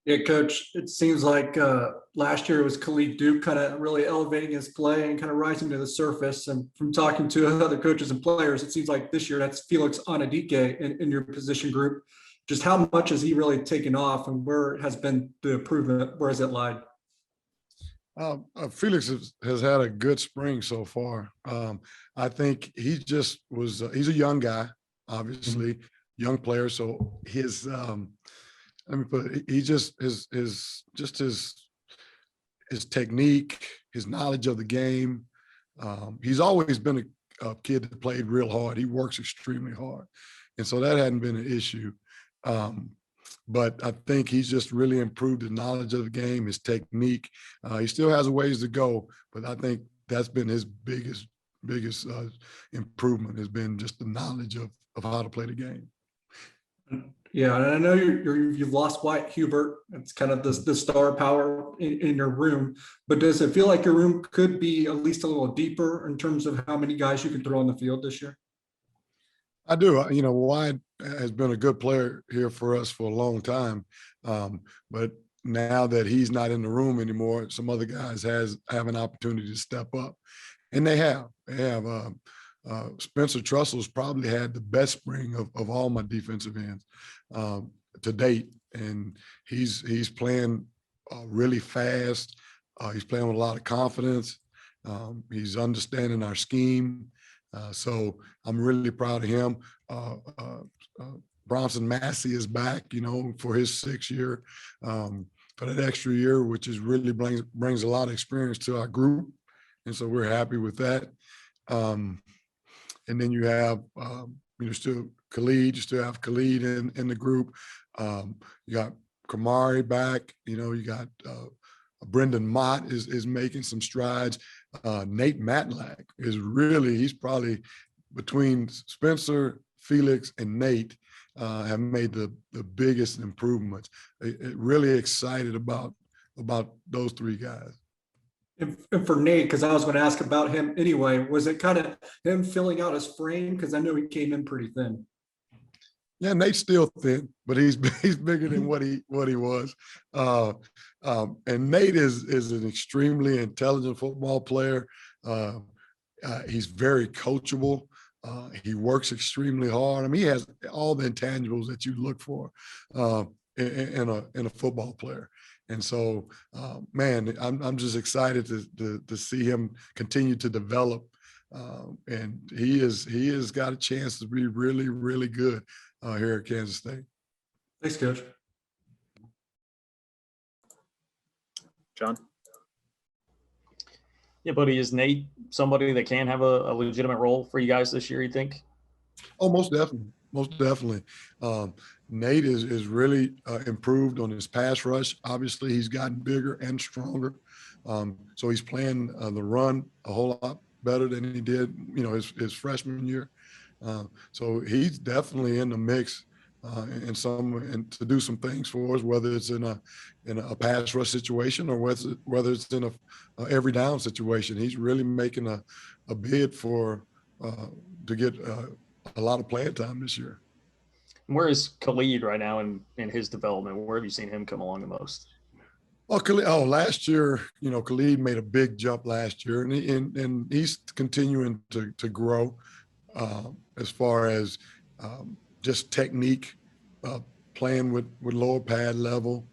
Yeah, Coach, it seems like last year it was Khalid Duke kind of really elevating his play and kind of rising to the surface. And from talking to other coaches and players, it seems like this year that's Felix Anadike in your position group. Just how much has he really taken off and where has been the improvement? Where has it lied? Felix has had a good spring so far. I think he just was, he's a young guy, obviously, young player. So his, let me put it, he just, his technique, his knowledge of the game. He's always been a kid that played real hard. He works extremely hard. And so that hadn't been an issue. But I think he's just really improved his knowledge of the game, his technique. He still has a ways to go, but I think that's been his biggest improvement, has been just the knowledge of how to play the game. Yeah, and I know you've lost Wyatt Hubert. It's kind of the star power in your room, but does it feel like your room could be at least a little deeper in terms of how many guys you can throw on the field this year? I do. You know, Wyatt has been a good player here for us for a long time, but now that he's not in the room anymore, some other guys have an opportunity to step up, and they have. Spencer Trussell's probably had the best spring of all my defensive ends to date, and he's playing really fast. He's playing with a lot of confidence. He's understanding our scheme. So I'm really proud of him. Bronson Massey is back, you know, for his 6th year, for that extra year, which is really brings a lot of experience to our group. And so we're happy with that. And then you have, you still have Khalid in the group. You got Kamari back, you know, you got Brendan Mott is making some strides. Nate Matlack he's probably between Spencer, Felix, and Nate have made the biggest improvements. Really excited about those 3 guys. And for Nate, because I was going to ask about him anyway, was it kind of him filling out his frame? Because I know he came in pretty thin. Yeah, Nate's still thin, but he's bigger than what he was. And Nate is an extremely intelligent football player. He's very coachable. He works extremely hard. I mean, he has all the intangibles that you look for in a football player. And so, man, I'm just excited to see him continue to develop. And he has got a chance to be really, really good here at Kansas State. Thanks, Coach. John? Yeah, Buddy, is Nate somebody that can have a legitimate role for you guys this year, you think? Oh, most definitely. Most definitely. Nate is really improved on his pass rush. Obviously, he's gotten bigger and stronger. So he's playing the run a whole lot better than he did, you know, his freshman year. So he's definitely in the mix and to do some things for us, whether it's in a pass rush situation or whether it's in a every down situation. He's really making a bid for to get a lot of playing time this year. Where is Khalid right now in his development? Where have you seen him come along the most? Oh, last year, you know, Khalid made a big jump last year, and he's continuing to grow as far as just technique, playing with lower pad level,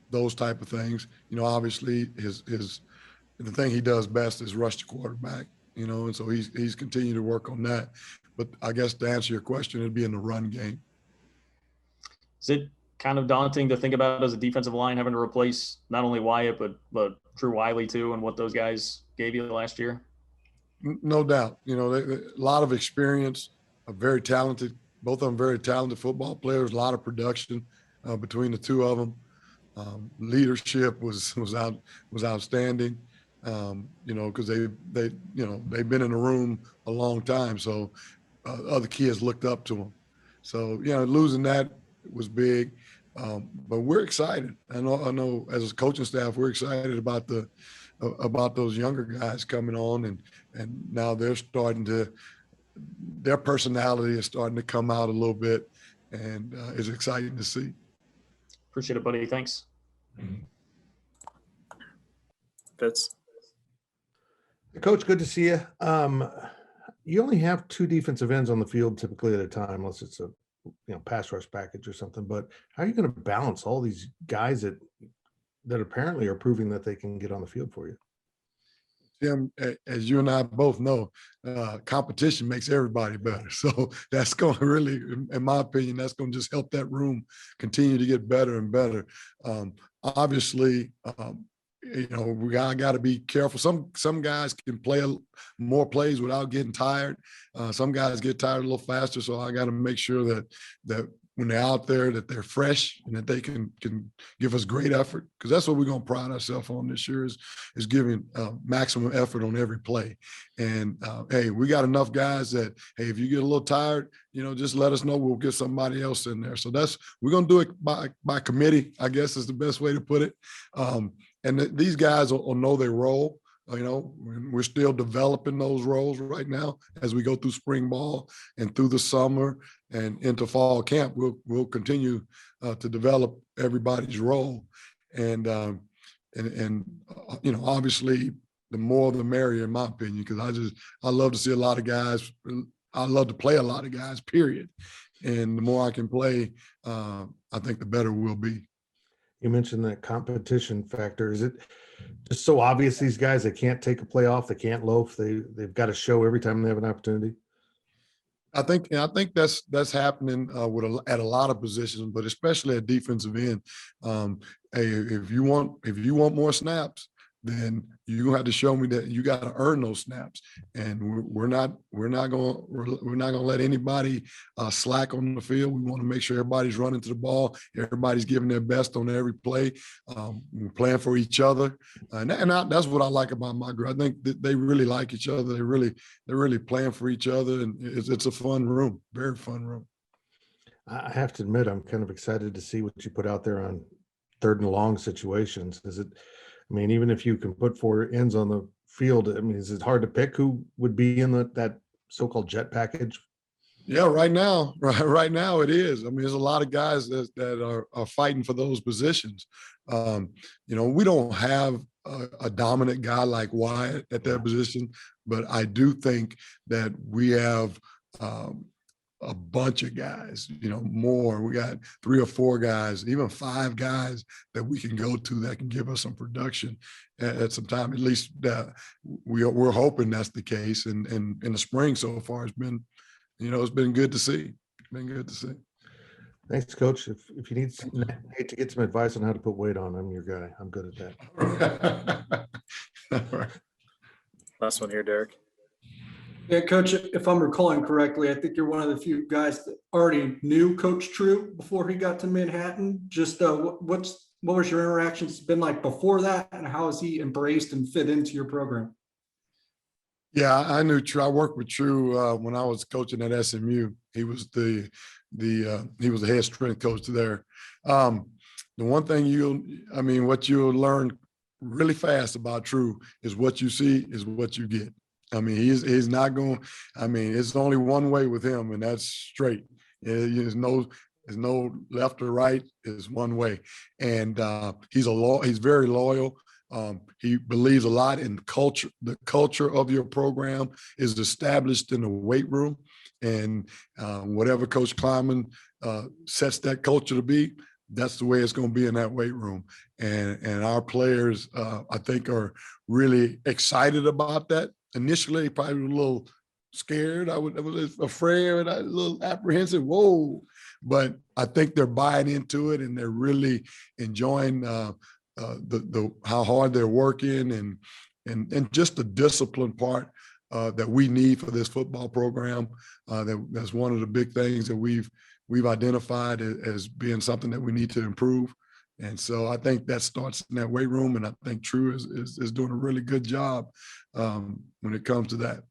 those type of things. You know, obviously the thing he does best is rush the quarterback, you know, and so he's continued to work on that. But I guess to answer your question, it'd be in the run game. Is it kind of daunting to think about as a defensive line having to replace not only Wyatt but Drew Wiley too, and what those guys gave you last year? No doubt. You know, a lot of experience, very talented, both of them very talented football players, a lot of production between the 2 of them. Leadership was outstanding. You know, because they've been in the room a long time, so other kids looked up to them. So, you know, losing that was big, but we're excited. I know as a coaching staff, we're excited about those younger guys coming on, and now they're starting to, their personality is starting to come out a little bit, and it's exciting to see. Appreciate it, buddy. Thanks. Fitz. Coach, good to see you. You only have 2 defensive ends on the field typically at a time, unless it's a pass rush package or something. But how are you going to balance all these guys that apparently are proving that they can get on the field for you? Tim, as you and I both know, competition makes everybody better. So that's going to really, in my opinion, that's going to just help that room continue to get better and better. Obviously, we got to be careful. Some guys can play more plays without getting tired. Some guys get tired a little faster. So I got to make sure that when they're out there, that they're fresh and that they can give us great effort, because that's what we're going to pride ourselves on this year is giving maximum effort on every play. And hey, we got enough guys that, hey, if you get a little tired, just let us know. We'll get somebody else in there. So we're going to do it by committee, I guess is the best way to put it. And these guys will know their role. We're still developing those roles right now as we go through spring ball and through the summer and into fall camp. We'll continue to develop everybody's role, and obviously the more the merrier, in my opinion, because I love to see a lot of guys. I love to play a lot of guys, period. And the more I can play, I think the better we'll be. You mentioned that competition factor. Is it just so obvious these guys, they can't take a play off, they can't loaf, they've got to show every time they have an opportunity? I think that's happening at a lot of positions, but especially at defensive end. Hey, if you want more snaps, then you have to show me that you got to earn those snaps. And we're not going to let anybody slack on the field. We want to make sure everybody's running to the ball, everybody's giving their best on every play. We're playing for each other, and that's what I like about my group. I think that they really like each other. They're really playing for each other, and it's a fun room, very fun room. I have to admit, I'm kind of excited to see what you put out there on 3rd and long situations. Even if you can put 4 ends on the field, is it hard to pick who would be in that so-called jet package? Yeah, right now it is. There's a lot of guys that are fighting for those positions. We don't have a dominant guy like Wyatt at that position, but I do think that we have a bunch of guys, more. We got 3 or 4 guys, even 5 guys that we can go to that can give us some production at some time. At least we're hoping that's the case. And in the spring so far, it's been good to see. It's been good to see. Thanks, Coach. If you need to get some advice on how to put weight on, I'm your guy. I'm good at that. All right. Last one here, Derek. Yeah, Coach, if I'm recalling correctly, I think you're one of the few guys that already knew Coach True before he got to Manhattan. Just what was your interactions been like before that, and how has he embraced and fit into your program? Yeah, I knew True. I worked with True when I was coaching at SMU. He was the head strength coach there. The one thing what you'll learn really fast about True is what you see is what you get. He's not going. It's only one way with him, and that's straight. There's no left or right. It's one way, and he's very loyal. He believes a lot in culture. The culture of your program is established in the weight room, and whatever Coach Kleiman sets that culture to be, that's the way it's going to be in that weight room. And our players, I think, are really excited about that. Initially, probably a little scared. I was afraid, a little apprehensive. Whoa! But I think they're buying into it, and they're really enjoying the how hard they're working, and just the discipline part that we need for this football program. That's one of the big things that we've identified as being something that we need to improve. And so I think that starts in that weight room, and I think True is doing a really good job when it comes to that.